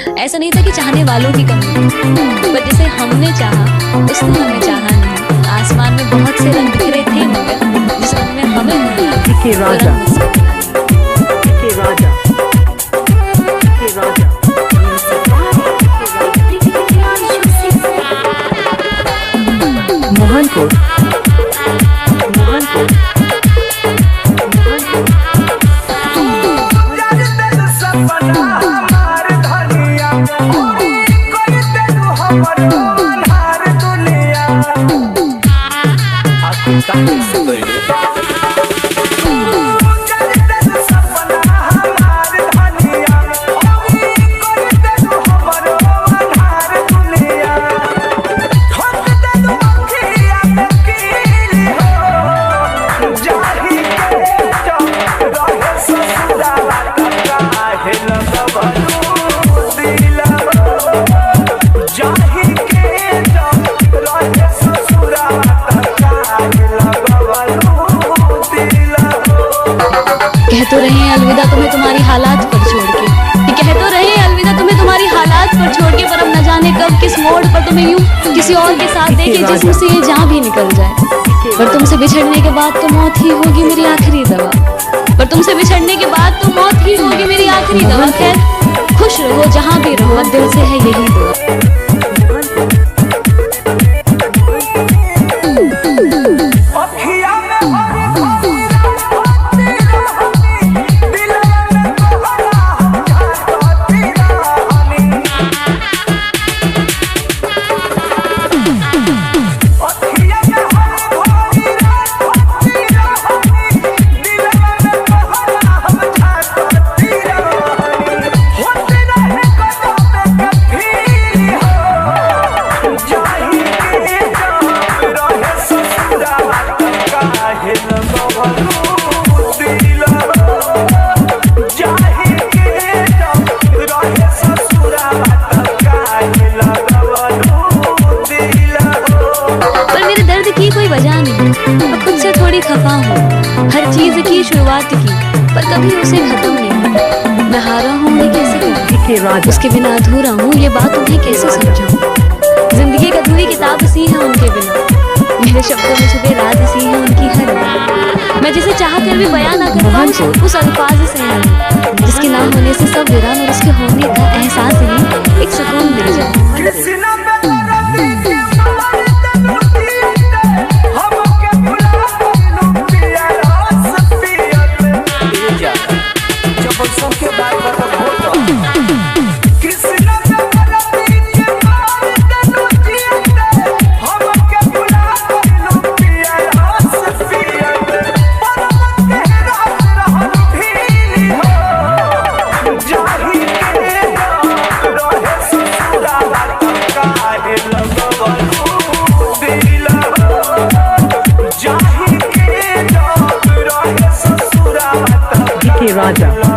ऐसा नहीं था कि चाहने वालों की कमी थी, पर जिसे हमने चाहा उसने हमें चाहा नहीं। आसमान में बहुत से रंग बिखरे थे, मगर जिस रंग में हमें मिला वो रंग मुझसे मिला। मोहनपुर कह तो रहे हैं अलविदा तुम्हें तुम्हारी हालात पर छोड़ के, कह तो रहे हैं अलविदा तुम्हें तुम्हारी हालात पर छोड़ के, पर अब न जाने कब किस मोड़ पर तुम्हें यूं किसी और के साथ देखे जिस्म से ये जान भी निकल जाए। पर तुमसे बिछड़ने के बाद तो मौत ही होगी मेरी आखिरी दवा, पर तुमसे बिछड़ने के बाद तो मौत ही होगी मेरी आखिरी दवा। खैर खुश रहो जहाँ भी रहो, दिल से है यही दुआ। कोई वजह नहीं, मैं खुद से थोड़ी खफा हूँ, हर चीज की शुरुआत की पर कभी उसे खत्म नहीं। मैं हारा हूँ मैं कैसे कहूँ, उसके बिना अधूरा हूँ ये बात उन्हें कैसे समझाऊँ। जिंदगी एक अधूरी किताब सी है उनके बिना, मेरे शब्दों में छुपे राज सी है उनकी हर बात। मैं जिसे चाह कर भी बयां ना कर पाऊँ उस अल्फाज से नहीं, जिसके ना होने से सब वीरान और उसके होने का एहसास ही एक सुकून मिल जाए। राजा